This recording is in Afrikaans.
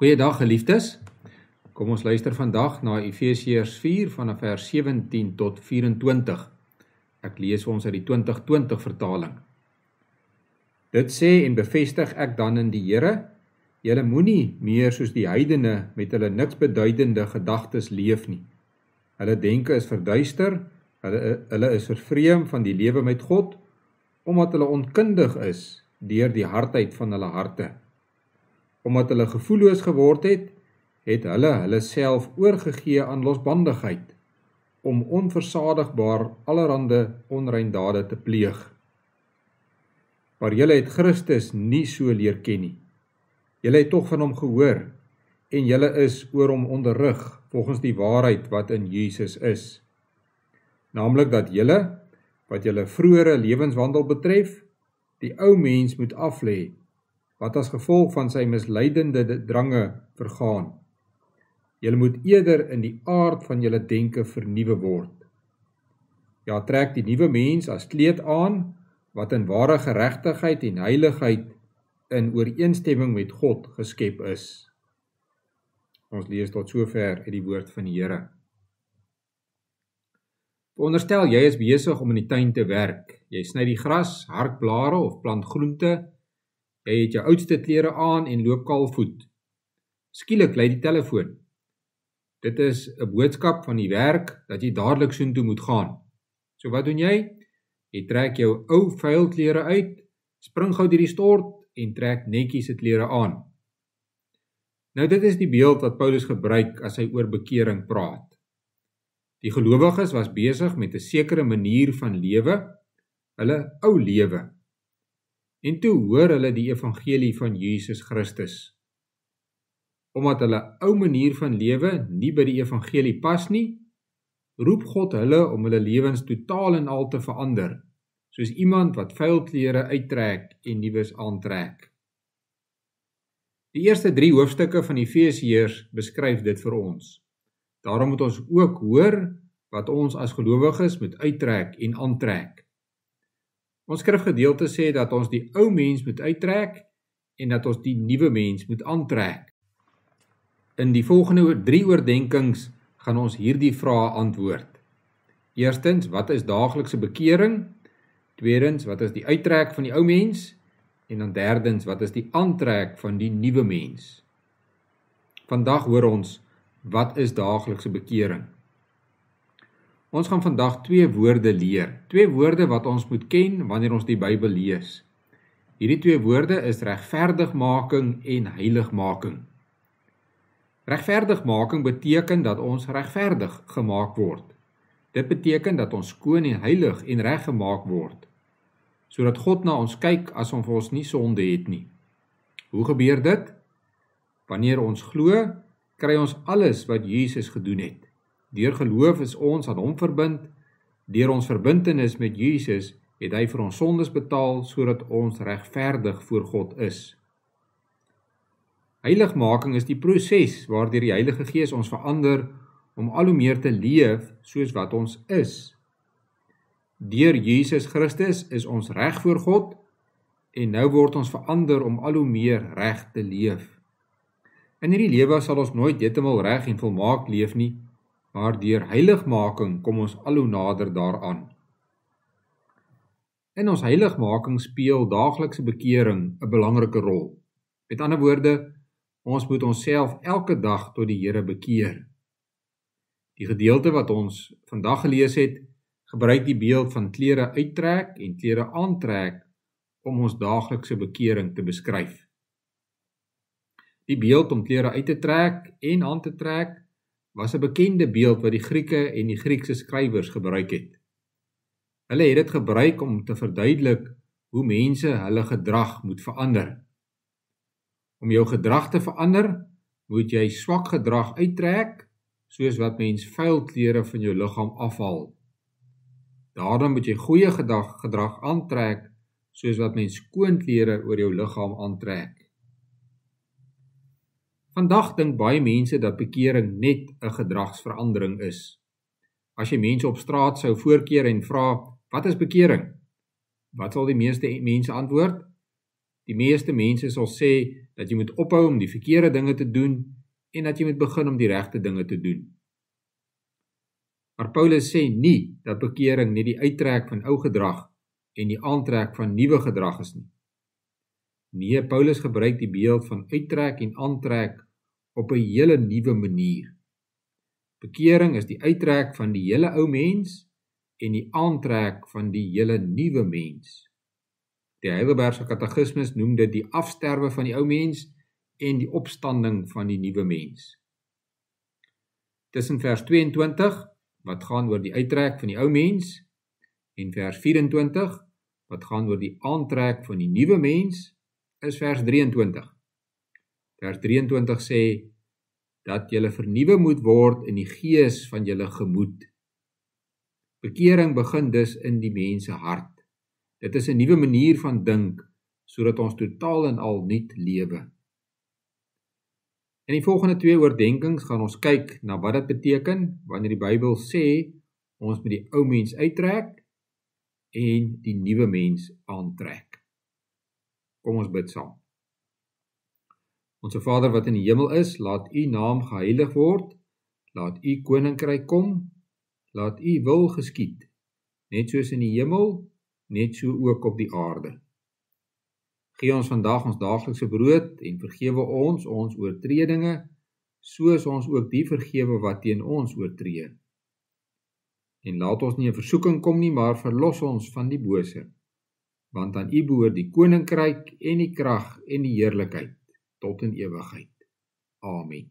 Goeiedag geliefdes, kom ons luister vandag na Efesiërs 4 vanaf vers 17 tot 24. Ek lees vir ons uit die 2020 vertaling. Dit sê en bevestig ek dan in die Here, julle moenie meer soos die heidene met hulle niks beduidende gedagtes leef nie. Hulle denke is verduister, hulle is vervreem van die lewe met God, omdat hulle onkundig is deur die hardheid van hulle harte. Omdat hulle gevoelloos geword het hulle self oorgegee aan losbandigheid, om onversadigbaar allerhande onreindade te pleeg. Maar julle het Christus nie so leer ken nie. Julle het tog van hom gehoor, en julle is oor hom onderrig, volgens die waarheid wat in Jesus is. Naamlik dat julle, wat julle vroegere lewenswandel betref, die ou mens moet aflê, wat as gevolg van sy misleidende drange vergaan. Julle moet eerder in die aard van julle denke vernuwe word. Ja, trek die nuwe mens as kleed aan, wat in ware geregtigheid en heiligheid in ooreenstemming met God geskep is. Ons lees tot sover uit die woord van die Here. Veronderstel jy is besig om in die tuin te werk. Jy sny die gras, hark blare of plant groente. Jy het jou oudste klere aan en loop kaalvoet. Skielik lui die telefoon. Dit is 'n boodskap van die werk dat jy dadelik soontoe moet gaan. So wat doen jy? Jy trek jou ou vuil klere uit, spring gou deur die stort en trek netjies se klere aan. Nou dit is die beeld wat Paulus gebruik as hy oor bekering praat. Die gelowiges was besig met 'n sekere manier van lewe, hulle ou lewe. En toe hoor hulle die evangelie van Jesus Christus. Omdat hulle ou manier van lewe nie by die evangelie pas nie, roep God hulle om hulle lewens totaal en al te verander, soos iemand wat vuil klere uittrek en nuus aantrek. Die eerste 3 hoofstukke van Efesiërs beskryf dit vir ons. Daarom moet ons ook hoor wat ons as gelowiges moet uittrek en aantrek. Ons skrifgedeelte sê dat ons die ou mens moet uittrek en dat ons die nuwe mens moet aantrek. In die volgende 3 oordenkings gaan ons hierdie vrae antwoord. Eerstens, wat is daaglikse bekering? Tweedens, wat is die uittrek van die ou mens? En dan derdens, wat is die aantrek van die nuwe mens? Vandag hoor ons, wat is daaglikse bekering? Ons gaan vandag 2 woorde leer. 2 woorde wat ons moet ken wanneer ons die Bybel lees. Hierdie 2 woorde is regverdigmaking en heiligmaking. Regverdigmaking beteken dat ons regverdig gemaak word. Dit beteken dat ons skoon en heilig en reg gemaak word, sodat God na ons kyk asof ons nie sonde het nie. Hoe gebeur dit? Wanneer ons glo, kry ons alles wat Jesus gedoen het. Deur geloof is ons aan hom verbind. Deur ons verbintenis met Jesus het hy vir ons sondes betaal, sodat ons regverdig voor God is. Heiligmaking is die proses waardeur die Heilige Gees ons verander om al hoe meer te leef soos wat ons is. Deur Jesus Christus is ons reg voor God en nou word ons verander om al hoe meer reg te leef. In hierdie lewe sal ons nooit heeltemal reg en volmaak leef nie, maar deur heiligmaking kom ons al hoe nader daaraan. In ons heiligmaking speel daaglikse bekering 'n belangrike rol. Met ander woorde, ons moet onsself elke dag tot die Here bekeer. Die gedeelte wat ons vandag gelees het, gebruik die beeld van klere uittrek en klere aantrek om ons daaglikse bekering te beskryf. Die beeld om klere uit te trek en aan te trek was 'n bekende beeld wat die Grieke en die Griekse skrywers gebruik het. Hulle het dit gebruik om te verduidelik hoe mense hulle gedrag moet verander. Om jou gedrag te verander, moet jy swak gedrag uittrek, soos wat mens vuil klere van jou liggaam afhaal. Daarom moet jy goeie gedrag aantrek, soos wat mens skoon klere oor jou liggaam aantrek. Vandag dink baie mense dat bekering net 'n gedragsverandering is. As jy mense op straat sou voorkeer en vra, wat is bekering? Wat sal die meeste mense antwoord? Die meeste mense sal sê dat jy moet ophou om die verkeerde dinge te doen en dat jy moet begin om die regte dinge te doen. Maar Paulus sê nie dat bekering net die uittrek van ou gedrag en die aantrek van nuwe gedrag is nie. Nee, Paulus gebruik die beeld van uittrek en aantrek op 'n hele nuwe manier. Bekering is die uittrek van die hele ou mens en die aantrek van die hele nuwe mens. Die Heidelbergse Katekismus noem dit die afsterwe van die ou mens en die opstanding van die nuwe mens. Tussen vers 22, wat gaan oor die uittrek van die ou mens, en vers 24, wat gaan oor die aantrek van die nuwe mens, is vers 23. Vers 23 sê, dat julle vernuwe moet word in die gees van julle gemoed. Bekering begin dus in die mens se hart. Dit is 'n nuwe manier van dink, sodat ons totaal en al nuut lewe. In die volgende 2 oordenkings gaan ons kyk na wat dit beteken, wanneer die Bybel sê, ons moet die ou mens uittrek, en die nuwe mens aantrek. Kom ons bid saam. Onse Vader wat in die hemel is, laat U naam geheilig word, laat U koninkryk kom, laat U wil geskied, net soos in die hemel, net so ook op die aarde. Gee ons vandag ons daaglikse brood en vergewe ons oortredinge, soos ons ook die vergewe wat teen ons oortree. En laat ons nie in versoeking kom nie, maar verlos ons van die bose, want aan U behoort die koninkryk en die krag en die heerlikheid tot in ewigheid. Amen.